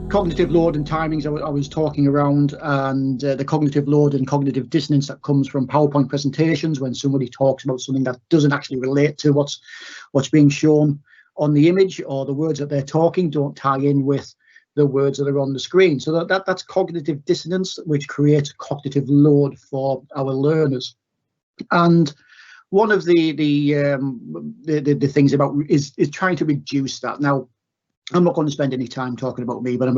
cognitive load and timings I was talking around, and the cognitive load and cognitive dissonance that comes from PowerPoint presentations when somebody talks about something that doesn't actually relate to what's being shown on the image, or the words that they're talking don't tie in with the words that are on the screen. So that's cognitive dissonance, which creates cognitive load for our learners. And one of the things about is trying to reduce that. Now, I'm not going to spend any time talking about me, but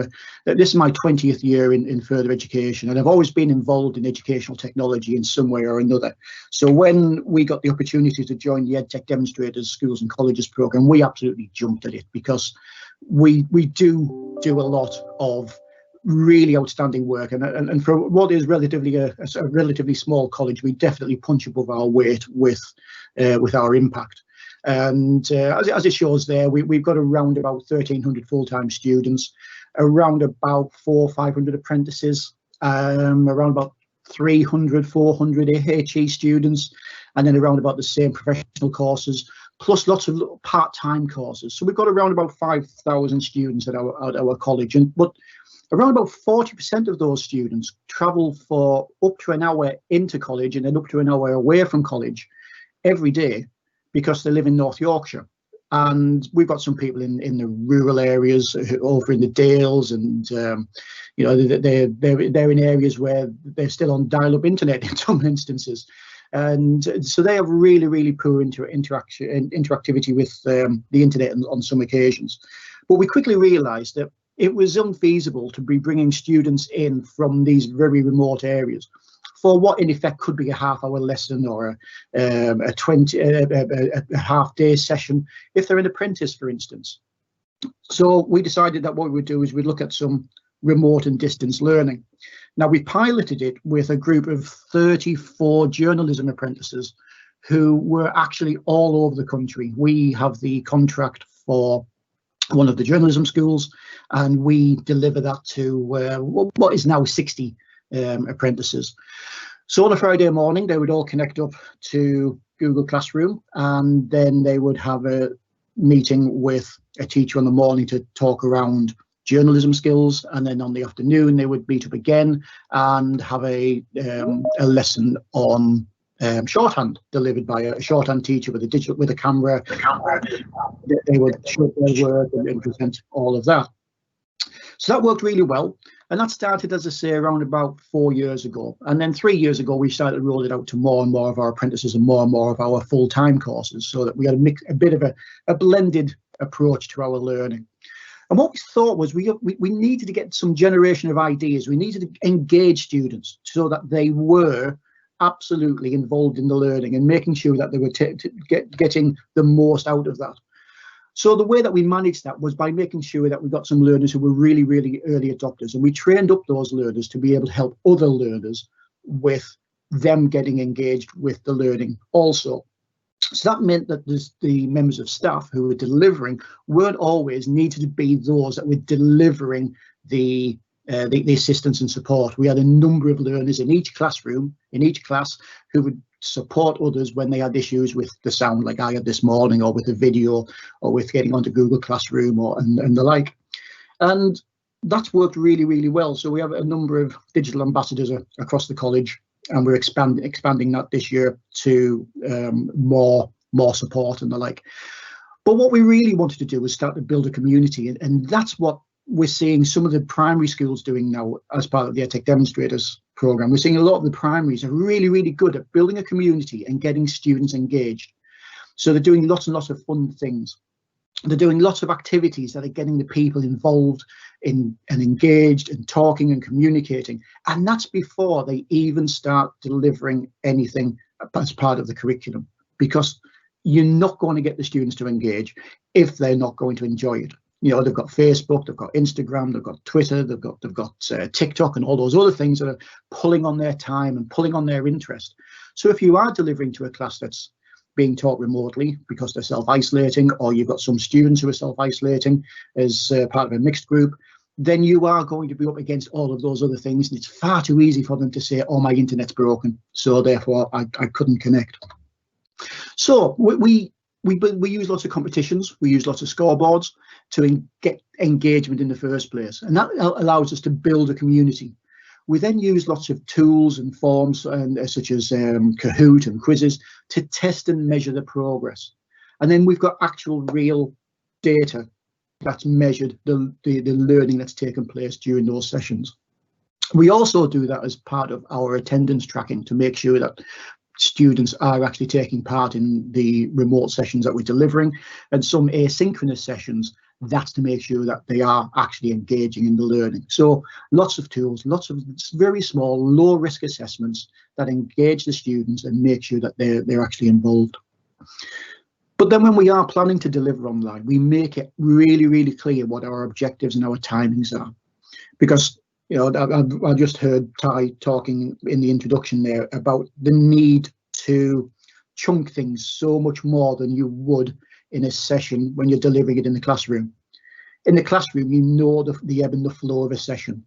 this is my 20th year in further education, and I've always been involved in educational technology in some way or another. So when we got the opportunity to join the Edtech Demonstrators Schools and Colleges program, we absolutely jumped at it, because we do a lot of really outstanding work, and for what is relatively a relatively small college, we definitely punch above our weight with our impact. And as it shows there, we've got around about 1,300 full-time students, around about 400 or 500 apprentices, around about 300, 400 AHE students, and then around about the same professional courses, plus lots of part-time courses. So we've got around about 5,000 students at our college, but around about 40% of those students travel for up to an hour into college and then up to an hour away from college every day, because they live in North Yorkshire. And we've got some people in the rural areas over in the Dales, and you know, they're in areas where they're still on dial-up internet in some instances, and so they have really poor interactivity with the internet on some occasions. But we quickly realised that it was unfeasible to be bringing students in from these very remote areas for what in effect could be a half-hour lesson, or a half-day session if they're an apprentice, for instance. So we decided that what we would do is we'd look at some remote and distance learning. Now, we piloted it with a group of 34 journalism apprentices who were actually all over the country. We have the contract for one of the journalism schools, and we deliver that to what is now 60 apprentices. So on a Friday morning, they would all connect up to Google Classroom, and then they would have a meeting with a teacher in the morning to talk around journalism skills, and then on the afternoon they would meet up again and have a lesson on shorthand, delivered by a shorthand teacher with a camera. They would show their work and present all of that. So that worked really well, and that started, as I say, around about 4 years ago. And then 3 years ago, we started rolling it out to more and more of our apprentices and more of our full-time courses, so that we had a bit of a blended approach to our learning. And what we thought was we needed to get some generation of ideas. We needed to engage students so that they were absolutely involved in the learning and making sure that they were getting the most out of that. So the way that we managed that was by making sure that we got some learners who were really early adopters, and we trained up those learners to be able to help other learners with them getting engaged with the learning also. So that meant that the members of staff who were delivering weren't always needed to be those that were delivering the assistance and support. We had a number of learners in each classroom, in each class, who would support others when they had issues with the sound, like I had this morning, or with the video, or with getting onto Google Classroom, and the like. And that's worked really well. So we have a number of digital ambassadors across the college, and we're expanding that this year to more support and the like. But what we really wanted to do was start to build a community, and that's what we're seeing some of the primary schools doing now as part of the Edtech Demonstrators program. We're seeing a lot of the primaries are really good at building a community and getting students engaged. So they're doing lots and lots of fun things. They're doing lots of activities that are getting the people involved in and engaged and talking and communicating. And that's before they even start delivering anything as part of the curriculum, because you're not going to get the students to engage if they're not going to enjoy it. You know, they've got Facebook, they've got Instagram, they've got Twitter, they've got TikTok, and all those other things that are pulling on their time and pulling on their interest. So if you are delivering to a class that's being taught remotely because they're self-isolating, or you've got some students who are self-isolating as part of a mixed group, then you are going to be up against all of those other things. And it's far too easy for them to say, oh, my internet's broken, so therefore I couldn't connect. So we we use lots of competitions, we use lots of scoreboards to get engagement in the first place, and that allows us to build a community. We then use lots of tools and forms, such as Kahoot and quizzes, to test and measure the progress. And then we've got actual real data that's measured the learning that's taken place during those sessions. We also do that as part of our attendance tracking to make sure that students are actually taking part in the remote sessions that we're delivering, and some asynchronous sessions. That's to make sure that they are actually engaging in the learning. So lots of tools, lots of very small, low risk assessments that engage the students and make sure that they're actually involved. But then when we are planning to deliver online, we make it really, really clear what our objectives and our timings are. Because, you know, I just heard Ty talking in the introduction there about the need to chunk things so much more than you would in a session when you're delivering it in the classroom. In the classroom, you know the ebb and the flow of a session.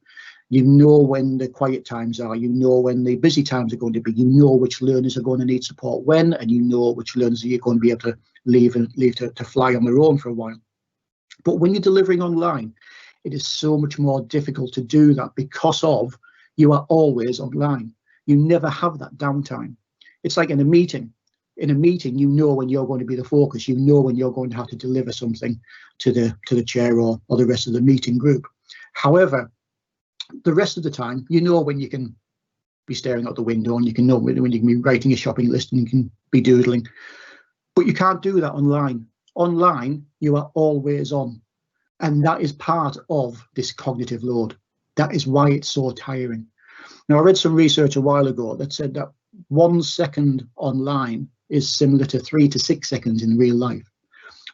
You know when the quiet times are, you know when the busy times are going to be, you know which learners are going to need support when, and you know which learners you're going to be able to leave to fly on their own for a while. But when you're delivering online, it is so much more difficult to do that because of you are always online. You never have that downtime. It's like in a meeting. In a meeting, you know when you're going to be the focus, you know when you're going to have to deliver something to the chair or the rest of the meeting group. However, the rest of the time, you know when you can be staring out the window, and you can know when you can be writing a shopping list and you can be doodling. But you can't do that online. Online, you are always on. And that is part of this cognitive load. That is why it's so tiring. Now, I read some research a while ago that said that 1 second online is similar to 3 to 6 seconds in real life.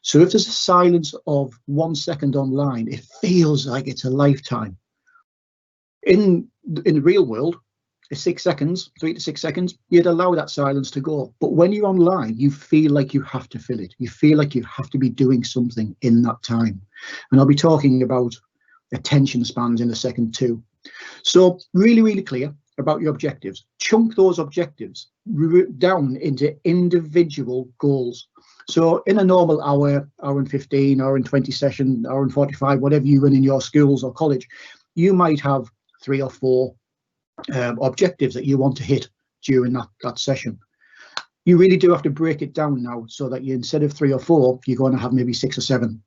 So if there's a silence of 1 second online, it feels like it's a lifetime. In the real world, it's 6 seconds, 3 to 6 seconds, you'd allow that silence to go. But when you're online, you feel like you have to fill it. You feel like you have to be doing something in that time. And I'll be talking about attention spans in a second too. So really, really clear about your objectives. Chunk those objectives down into individual goals. So in a normal hour and 15, hour and 20 session, hour and 45, whatever you run in your schools or college, you might have 3 or 4 objectives that you want to hit during that session. You really do have to break it down now so that you, instead of 3 or 4, you're going to have maybe 6 or 7.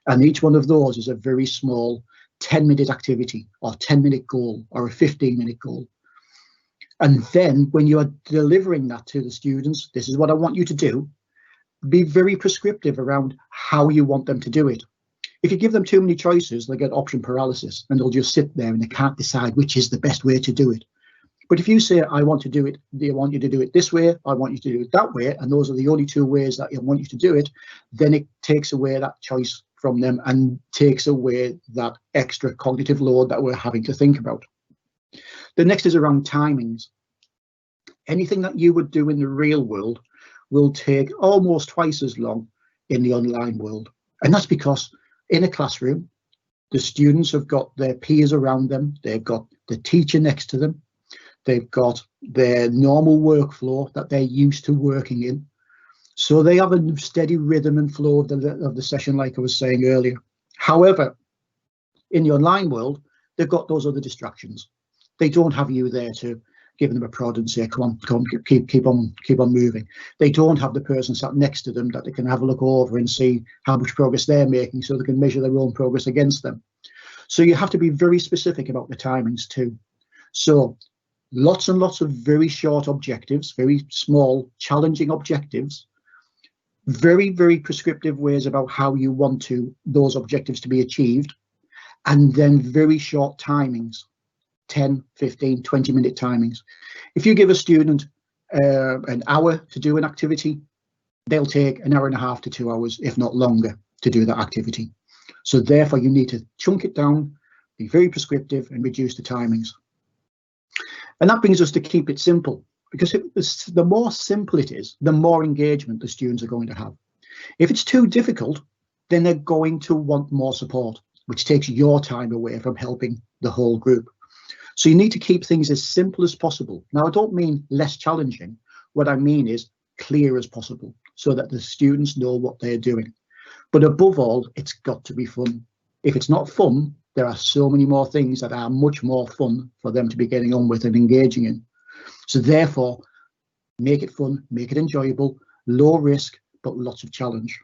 And each one of those is a very small 10-minute activity or 10-minute goal or a 15-minute goal. And then when you are delivering that to the students, this is what I want you to do. Be very prescriptive around how you want them to do it. If you give them too many choices, they get option paralysis and they'll just sit there and they can't decide which is the best way to do it. But if you say, I want to do it, I want you to do it this way, I want you to do it that way, and those are the only 2 ways that I want you to do it, then it takes away that choice from them and takes away that extra cognitive load that we're having to think about. The next is around timings. Anything that you would do in the real world will take almost twice as long in the online world. And that's because in a classroom, the students have got their peers around them, they've got the teacher next to them, they've got their normal workflow that they're used to working in. So they have a steady rhythm and flow of the session, like I was saying earlier. However, in the online world, they've got those other distractions. They don't have you there to give them a prod and say, come on, keep on moving. They don't have the person sat next to them that they can have a look over and see how much progress they're making so they can measure their own progress against them. So you have to be very specific about the timings too. So lots and lots of very short objectives, very small, challenging objectives, very, very prescriptive ways about how you want those objectives to be achieved, and then very short timings. 10, 15, 20-minute timings. If you give a student an hour to do an activity, they'll take 1.5 hours to 2 hours, if not longer, to do that activity. So therefore, you need to chunk it down, be very prescriptive, and reduce the timings. And that brings us to keep it simple, because the more simple it is, the more engagement the students are going to have. If it's too difficult, then they're going to want more support, which takes your time away from helping the whole group. So you need to keep things as simple as possible. Now, I don't mean less challenging. What I mean is clear as possible. so that the students know what they're doing. But above all, it's got to be fun. If it's not fun, there are so many more things that are much more fun for them to be getting on with and engaging in. So therefore, make it fun, make it enjoyable, low risk, but lots of challenge.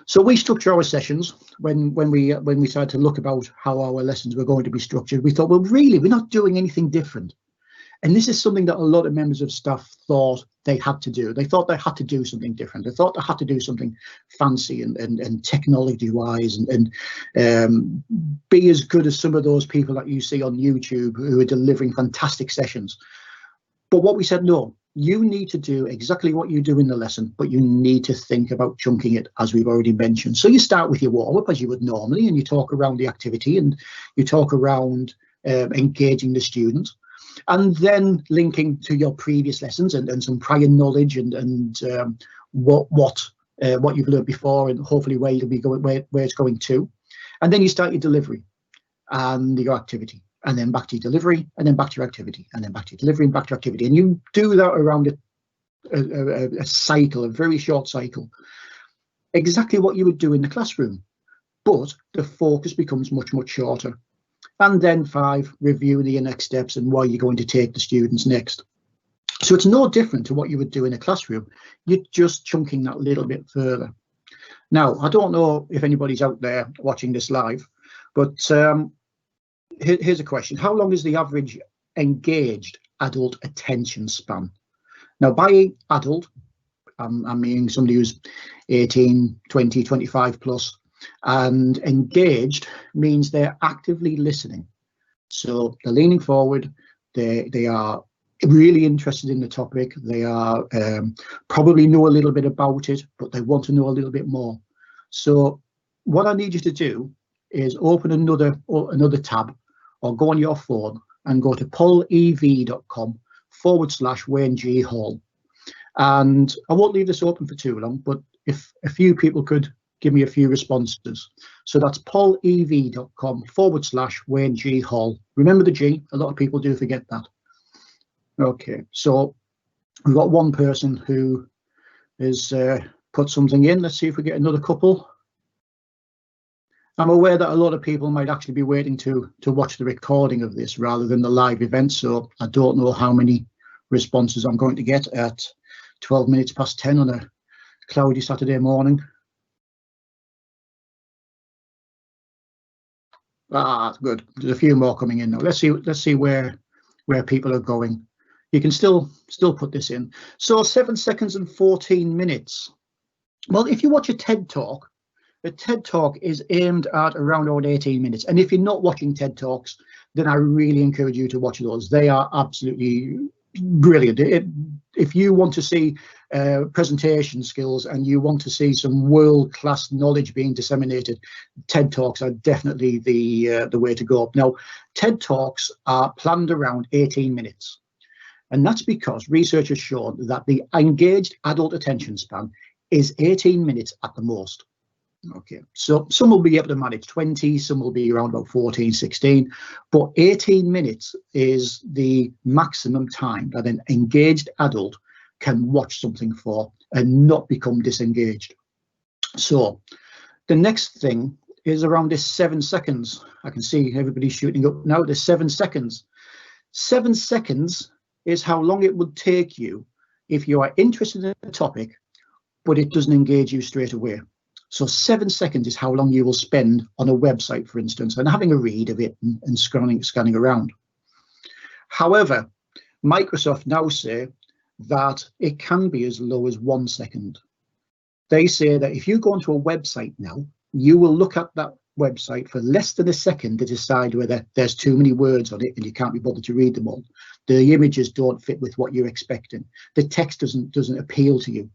So we structure our sessions when we started to look about how our lessons were going to be structured. We thought, well, really, we're not doing anything different. And this is something that a lot of members of staff thought they had to do. They thought they had to do something different. They thought they had to do something fancy and technology-wise and be as good as some of those people that you see on YouTube who are delivering fantastic sessions. But what we said, no, you need to do exactly what you do in the lesson, but you need to think about chunking it, as we've already mentioned. So you start with your warm-up as you would normally, and you talk around the activity and you talk around engaging the students. And then linking to your previous lessons and some prior knowledge and what you've learned before, and hopefully where you'll be going, where it's going to. And then you start your delivery and your activity, and then back to your delivery, and then back to your activity, and then back to your delivery and back to your activity. And you do that around a cycle, a very short cycle, exactly what you would do in the classroom, but the focus becomes much, much shorter. And then 5, review the next steps and where you're going to take the students next. So it's no different to what you would do in a classroom. You're just chunking that little bit further. Now, I don't know if anybody's out there watching this live, but here's a question. How long is the average engaged adult attention span? Now, by adult, I mean somebody who's 18, 20, 25 plus. And engaged means they're actively listening. So they're leaning forward, they are really interested in the topic, they are probably know a little bit about it, but they want to know a little bit more. So what I need you to do is open another tab, or go on your phone and go to polev.com/Wayne G Hall. And I won't leave this open for too long, but if a few people could give me a few responses. So that's polev.com/Wayne G Hall. Remember the G, a lot of people do forget that. Okay, so we've got one person who has put something in. Let's see if we get another couple. I'm aware that a lot of people might actually be waiting to watch the recording of this rather than the live event, so I don't know how many responses I'm going to get at 12 minutes past 10 on a cloudy Saturday morning. Ah, good. There's a few more coming in now. Let's see where people are going. You can still put this in. So 7 seconds and 14 minutes. Well, if you watch a TED Talk is aimed at around 18 minutes. And if you're not watching TED Talks, then I really encourage you to watch those. They are absolutely brilliant. If you want to see presentation skills and you want to see some world-class knowledge being disseminated, TED Talks are definitely the way to go. Now, TED Talks are planned around 18 minutes. And that's because research has shown that the engaged adult attention span is 18 minutes at the most. Okay, so some will be able to manage 20, some will be around about 14, 16, but 18 minutes is the maximum time that an engaged adult can watch something for and not become disengaged. So the next thing is around this 7 seconds. I can see everybody shooting up now. There's 7 seconds. 7 seconds is how long it would take you if you are interested in a topic, but it doesn't engage you straight away. So 7 seconds is how long you will spend on a website, for instance, and having a read of it and scanning around. However, Microsoft now say that it can be as low as 1 second. They say that if you go onto a website now, you will look at that website for less than a second to decide whether there's too many words on it and you can't be bothered to read them all. The images don't fit with what you're expecting. The text doesn't appeal to you.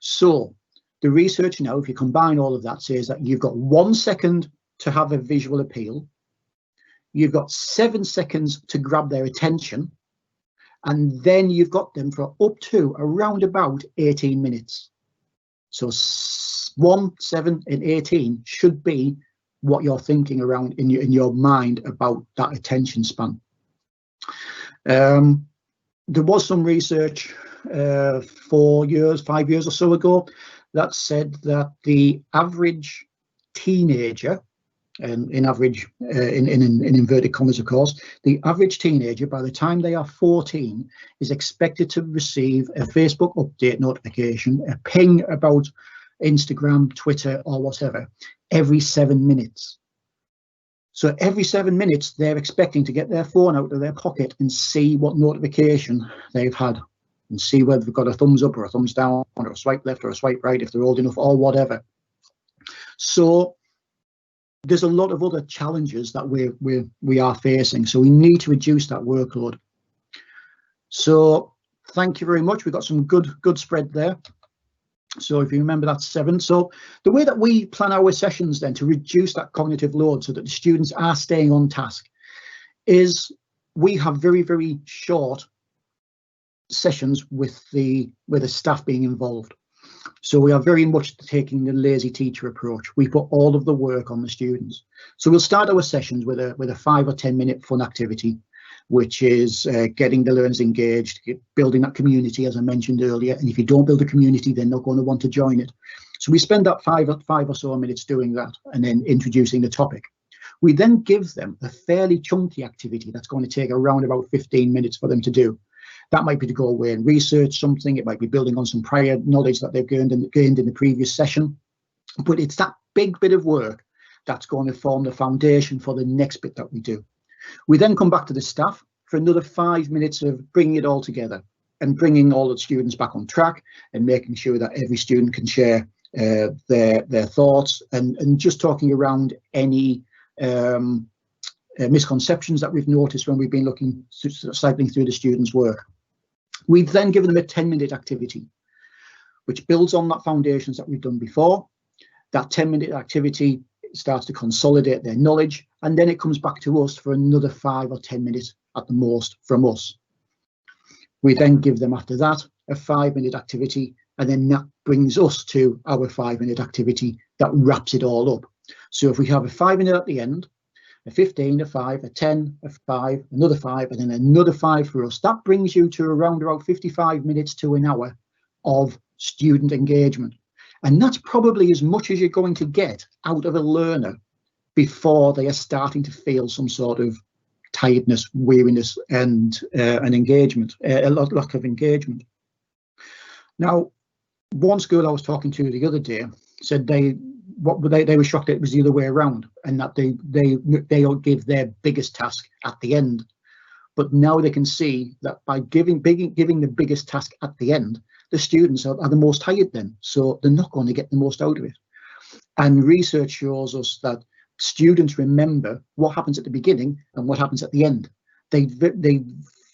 So the research now, if you combine all of that, says that you've got 1 second to have a visual appeal. You've got 7 seconds to grab their attention. And then you've got them for up to around about 18 minutes. So 1, 7 and 18 should be what you're thinking around in your mind about that attention span. There was some research 4 years, 5 years or so ago, that said that the average teenager, and in inverted commas, of course, the average teenager, by the time they are 14, is expected to receive a Facebook update notification, a ping about Instagram, Twitter, or whatever, every 7 minutes. So every 7 minutes, they're expecting to get their phone out of their pocket and see what notification they've had, and see whether they've got a thumbs up or a thumbs down or a swipe left or a swipe right if they're old enough or whatever. So there's a lot of other challenges that we are facing. So we need to reduce that workload. So thank you very much. We've got some good spread there. So if you remember, that's 7. So the way that we plan our sessions then to reduce that cognitive load so that the students are staying on task is we have very, very short sessions with the staff being involved. So we are very much taking the lazy teacher approach. We put all of the work on the students. So we'll start our sessions with a 5 or 10 minute fun activity, which is getting the learners engaged, building that community, as I mentioned earlier. And if you don't build a community, they're not going to want to join it. So we spend that five or so minutes doing that and then introducing the topic. We then give them a fairly chunky activity that's going to take around about 15 minutes for them to do. That might be to go away and research something. It might be building on some prior knowledge that they've gained in the previous session. But it's that big bit of work that's going to form the foundation for the next bit that we do. We then come back to the staff for another 5 minutes of bringing it all together and bringing all the students back on track and making sure that every student can share their thoughts and just talking around any misconceptions that we've noticed when we've been cycling through the students' work. We've then given them a 10-minute activity, which builds on that foundations that we've done before. That 10-minute activity starts to consolidate their knowledge, and then it comes back to us for another 5 or 10 minutes at the most from us. We then give them, after that, a 5-minute activity, and then that brings us to our 5-minute activity that wraps it all up. So if we have a 5-minute at the end, a 15, a 5, a 10, a 5, another 5, and then another 5 for us, that brings you to around about 55 minutes to an hour of student engagement. And that's probably as much as you're going to get out of a learner before they are starting to feel some sort of tiredness, weariness, and engagement, a lack of engagement. Now, one school I was talking to the other day said they were shocked that it was the other way around, and that they all give their biggest task at the end. But now they can see that by giving the biggest task at the end, the students are the most tired then, so they're not going to get the most out of it. And research shows us that students remember what happens at the beginning and what happens at the end. They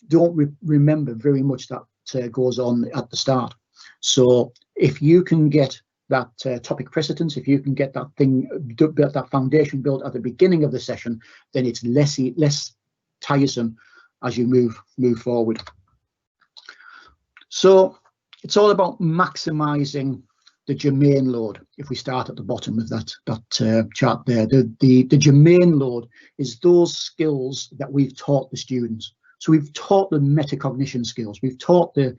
don't remember very much that goes on at the start. So if you can get that topic precedence, if you can get that foundation built at the beginning of the session, then it's less tiresome as you move forward. So it's all about maximizing the germane load. If we start at the bottom of that chart there, the germane load is those skills that we've taught the students. So we've taught the metacognition skills. We've taught the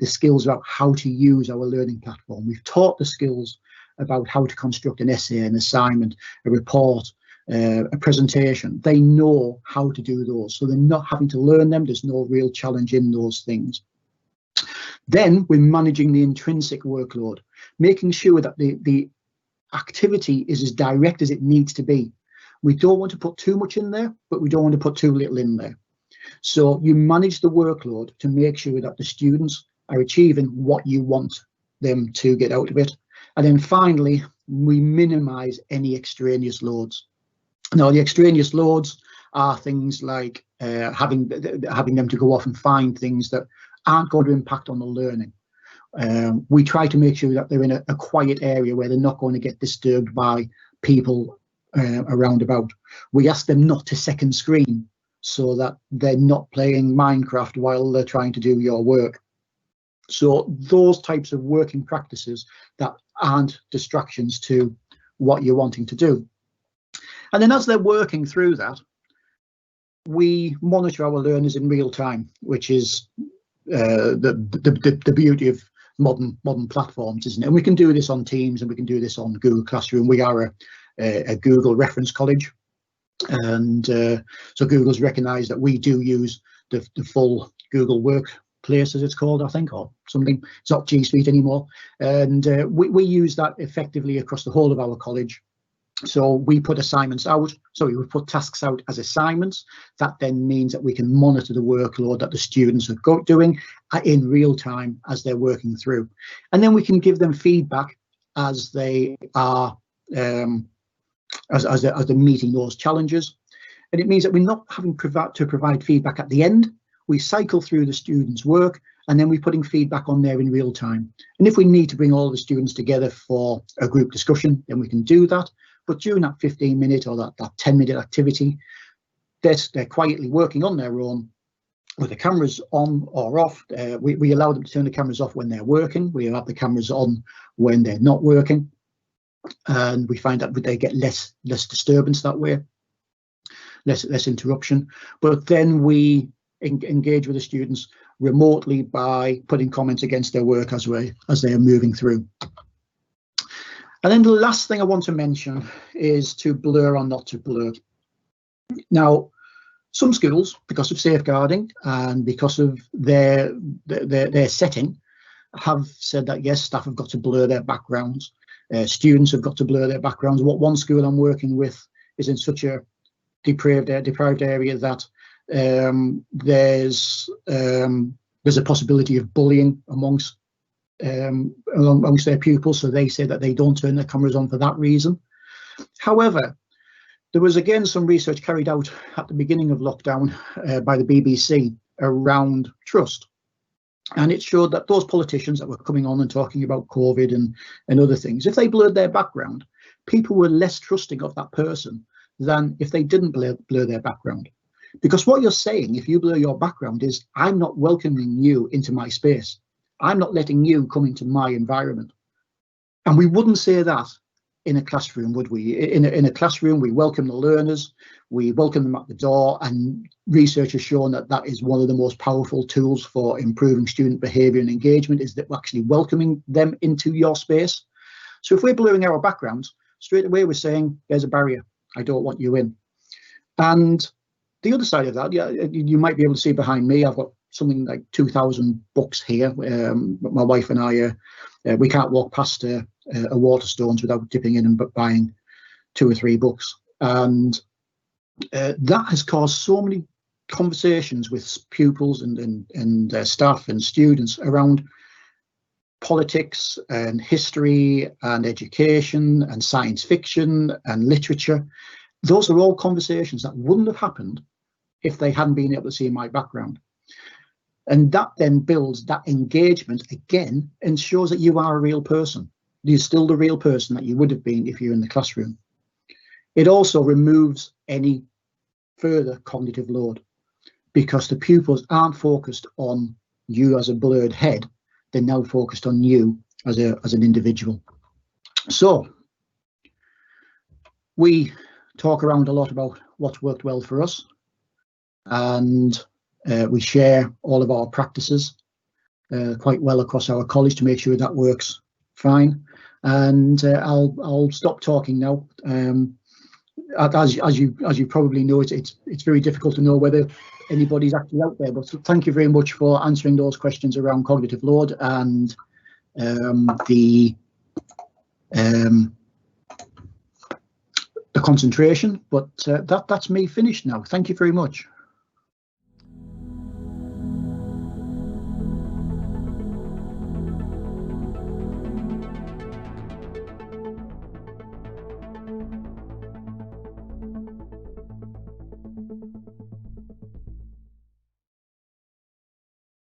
skills about how to use our learning platform. We've taught the skills about how to construct an essay, an assignment, a report, a presentation. They know how to do those, so they're not having to learn them. There's no real challenge in those things. Then we're managing the intrinsic workload, making sure that the activity is as direct as it needs to be. We don't want to put too much in there, but we don't want to put too little in there. So you manage the workload to make sure that the students are achieving what you want them to get out of it. And then finally, we minimize any extraneous loads. Now, the extraneous loads are things like having them to go off and find things that aren't going to impact on the learning. We try to make sure that they're in a quiet area where they're not going to get disturbed by people around about. We ask them not to second screen so that they're not playing Minecraft while they're trying to do your work. So those types of working practices that aren't distractions to what you're wanting to do. And then as they're working through that, we monitor our learners in real time, which is the beauty of modern platforms, isn't it? And we can do this on Teams, and we can do this on Google Classroom. We are a Google reference college, and so Google's recognised that we do use the full Google Workplace, as it's called, I think, or something. It's not G Suite anymore, and we use that effectively across the whole of our college. So we put assignments out, we put tasks out as assignments. That then means that we can monitor the workload that the students are doing in real time as they're working through. And then we can give them feedback as they are, as they're meeting those challenges. And it means that we're not having to provide feedback at the end. We cycle through the students' work, and then we're putting feedback on there in real time. And if we need to bring all the students together for a group discussion, then we can do that. But during that 15-minute or that 10-minute activity, they're quietly working on their own with the cameras on or off. We allow them to turn the cameras off when they're working. We have the cameras on when they're not working. And we find that they get less disturbance that way, less interruption. But then we engage with the students remotely by putting comments against their work as they are moving through. And then the last thing I want to mention is to blur or not to blur. Now, some schools, because of safeguarding and because of their setting, have said that yes, staff have got to blur their backgrounds, students have got to blur their backgrounds. What one school I'm working with is in such a deprived area that there's a possibility of bullying amongst their pupils, so they say that they don't turn their cameras on for that reason. However, there was again some research carried out at the beginning of lockdown by the BBC around trust, and it showed that those politicians that were coming on and talking about COVID and other things, if they blurred their background, people were less trusting of that person than if they didn't blur their background. Because what you're saying, if you blur your background, is I'm not welcoming you into my space. I'm not letting you come into my environment. And we wouldn't say that in a classroom, would we? In a classroom, we welcome the learners, we welcome them at the door, and research has shown that that is one of the most powerful tools for improving student behaviour and engagement, is that we're actually welcoming them into your space. So if we're blurring our backgrounds, straight away we're saying there's a barrier. I don't want you in. And the other side of that, yeah, you might be able to see behind me, I've got something like 2,000 books here. My wife and I, we can't walk past a Waterstones without dipping in and buying 2 or 3 books. And that has caused so many conversations with pupils and staff and students around politics and history and education and science fiction and literature. Those are all conversations that wouldn't have happened if they hadn't been able to see my background. And that then builds that engagement again and shows that you are a real person. You're still the real person that you would have been if you're in the classroom. It also removes any further cognitive load, because the pupils aren't focused on you as a blurred head. They're now focused on you as an individual. So we talk around a lot about what's worked well for us, and we share all of our practices quite well across our college to make sure that works fine. And I'll stop talking now. As you probably know, it's very difficult to know whether anybody's actually out there. But thank you very much for answering those questions around cognitive load and the concentration. But that's me finished now. Thank you very much.